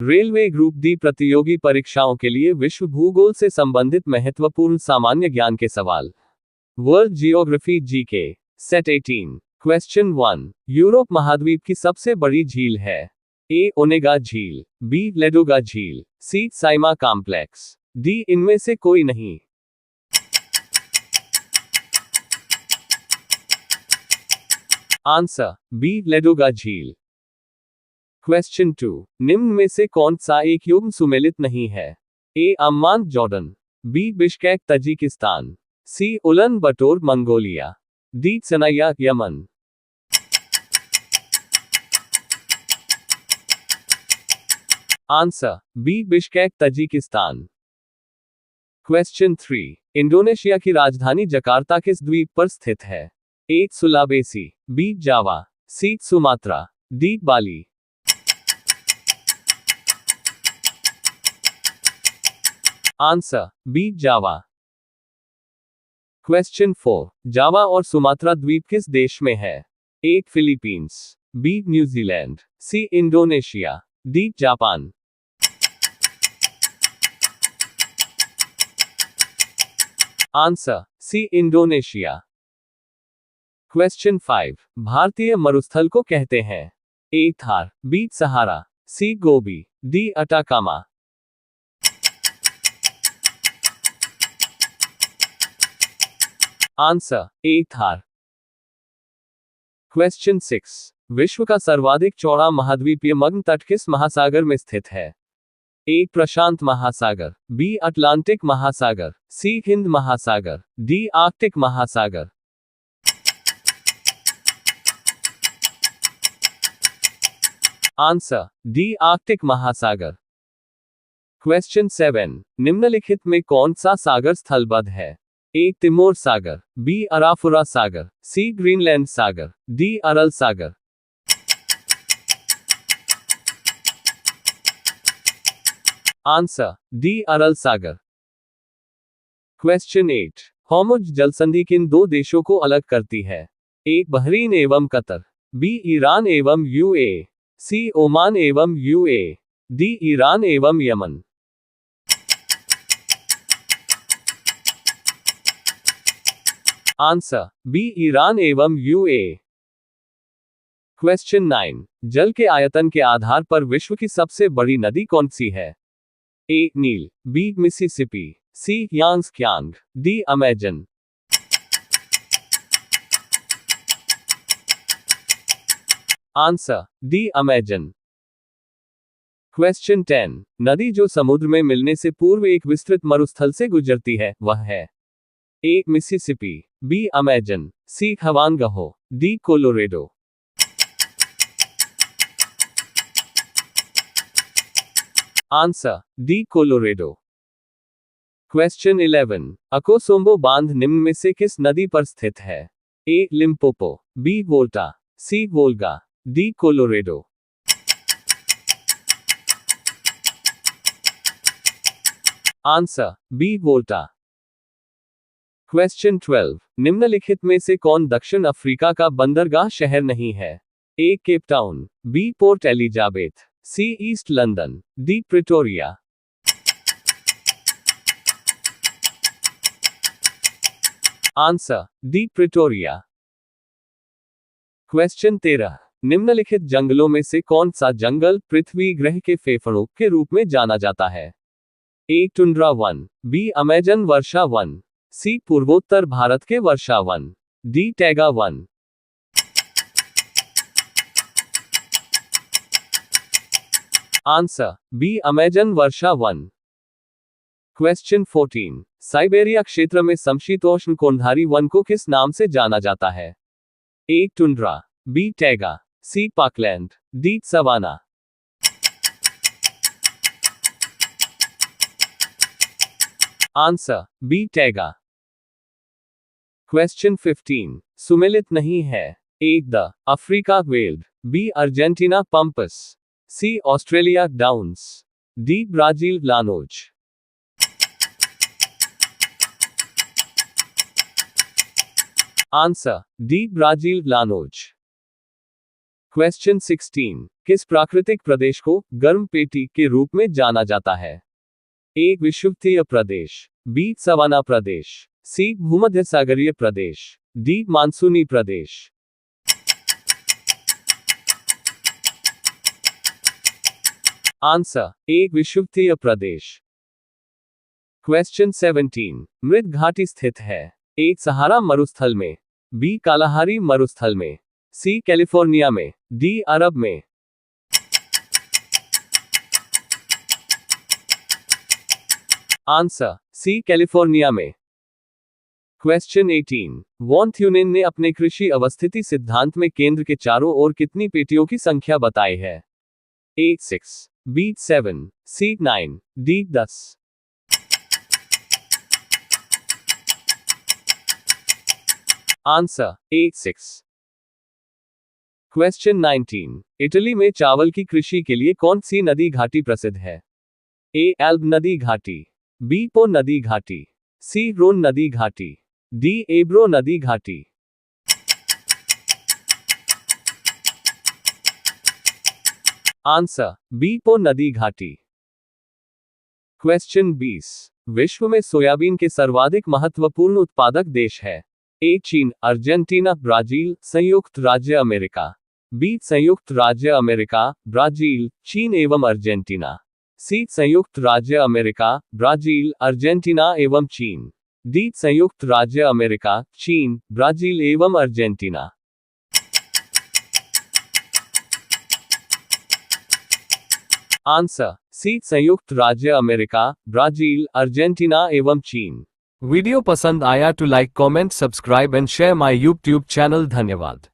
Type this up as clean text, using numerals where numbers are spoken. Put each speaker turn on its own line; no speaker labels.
Railway group D प्रतियोगी परीक्षाओं के लिए विश्व भूगोल से संबंधित महत्वपूर्ण सामान्य ज्ञान के सवाल। World geography GK set 18। Question 1। Europe महाद्वीप की सबसे बड़ी झील है? ए ओनेगा झील, बी लेडोगा झील, सी साइमा कॉम्प्लेक्स, डी इनमें से कोई नहीं। आंसर बी लेडोगा झील। क्वेश्चन 2। निम्न में से कौन सा एक युग्म सुमेलित नहीं है? ए Amman Jordan, B Bishkek Tajikistan, सी उलन बटोर Mongolia, D Sanaya Yemen. Answer B Bishkek Tajikistan. Question 3। Indonesia की राजधानी जकार्ता किस द्वीप पर स्थित है? ए सुलावेसी, बी जावा, सी सुमात्रा, डी बाली। आंसर बी जावा। क्वेश्चन 4। जावा और सुमात्रा द्वीप किस देश में है? ए Philippines, B New Zealand, C Indonesia, D Japan. Answer C Indonesia. Question 5। भारतीय मरुस्थल को कहते हैं? ए Thar, B Sahara, C Gobi, D Atacama. Answer A Thar. Question 6। विश्व का सर्वाधिक चौड़ा महाद्वीपीय मग्न तट किस महासागर में स्थित है? ए प्रशांत महासागर, बी अटलांटिक महासागर, सी हिंद महासागर, डी आर्कटिक महासागर। आंसर डी आर्कटिक महासागर। क्वेश्चन 7। निम्नलिखित में कौन सा सागर स्थलबद्ध है? ए तिमोर सागर, बी अराफुरा सागर, सी ग्रीनलैंड सागर, डी अरल सागर। आंसर डी अरल सागर। क्वेश्चन 8। होर्मुज जलसंधि किन दो देशों को अलग करती है? ए बहरीन एवं कतर, बी ईरान एवं यूएई, सी ओमान एवं यूएई, डी ईरान एवं यमन। आंसर बी ईरान एवं यूएई। क्वेश्चन 9। जल के आयतन के आधार पर विश्व की सबसे बड़ी नदी कौन सी है? ए नील, बी मिसिसिपी, सी यांग्स, D Amazon. Answer D Amazon. Question 10। नदी जो समुद्र में मिलने से पूर्व एक विस्तृत मरुस्थल से गुजरती है, वह है? ए मिसिसिपी, बी अमेजन, सी हवांगहो, D Colorado. Answer D Colorado. Question 11। अकोसोम्बो बांध निम्न में से किस नदी पर स्थित है? ए लिम्पोपो, बी वोल्टा, सी Volga, D Colorado. Answer B वोल्टा। Question 12। निम्नलिखित में से कौन दक्षिण अफ्रीका का बंदरगाह शहर नहीं है? ए Cape Town, B port Elizabeth, सी east London, D Pretoria. Answer D Pretoria. Question 13। निम्नलिखित जंगलों में से कौन सा जंगल पृथ्वी ग्रह के फेफड़ों के रूप में जाना जाता है? ए टुंड्रा वन, बी अमेजन वर्षा वन, सी पूर्वोत्तर भारत के वर्षा one, D taiga one. Answer B Amazon वर्षा वन। क्वेश्चन 14। साइबेरिया क्षेत्र में समशीतोष्ण कोणधारी वन को किस नाम से जाना जाता है? ए टुंड्रा, बी टैगा, सी Parkland, D savanna. Answer B taiga. Question 15। सुमेलित नहीं है? ए the Africa weld, B Argentina pampas, C Australia downs, D Brazil llanos. Answer D Brazil llanos. Question 16, किस प्राकृतिक प्रदेश को गर्म पेटी के रूप में जाना जाता है? ए विषुवतीय प्रदेश, बी सवाना प्रदेश, सी भूमध्य सागरीय प्रदेश, डी मानसूनी प्रदेश। Answer A विषुवतीय Pradesh. क्वेश्चन 17, मृत घाटी स्थित है? ए सहारा मरुस्थल में, बी कालाहारी मरुस्थल में, सी कैलिफोर्निया में, डी अरब में। आंसर सी कैलिफोर्निया में। क्वेश्चन 18, वॉन थ्यूनेन ने अपने कृषि अवस्थिति सिद्धांत में केंद्र के चारों ओर कितनी पेटियों की संख्या बताई है? A 6, B 7, C 9, D 10। Answer A 6। Question 19, Italy में चावल की कृषि के लिए कौन सी नदी घाटी प्रसिद्ध है? ए एल्ब नदी घाटी, बी पो नदी घाटी, सी रोन नदी घाटी, डी एब्रो नदी घाटी। आंसर बी पो नदी घाटी। क्वेश्चन 20, विश्व में सोयाबीन के सर्वाधिक महत्वपूर्ण उत्पादक देश है? ए चीन, अर्जेंटीना, ब्राजील, संयुक्त राज्य अमेरिका, बी संयुक्त राज्य अमेरिका, ब्राजील, चीन एवं अर्जेंटीना, सी संयुक्त राज्य अमेरिका, ब्राजील, अर्जेंटीना एवं चीन, डी संयुक्त राज्य अमेरिका, चीन, ब्राजील एवं अर्जेंटीना। आंसर सी संयुक्त राज्य अमेरिका, ब्राजील, अर्जेंटीना एवं चीन। वीडियो पसंद आया तो like, comment, subscribe and share my YouTube channel. धन्यवाद।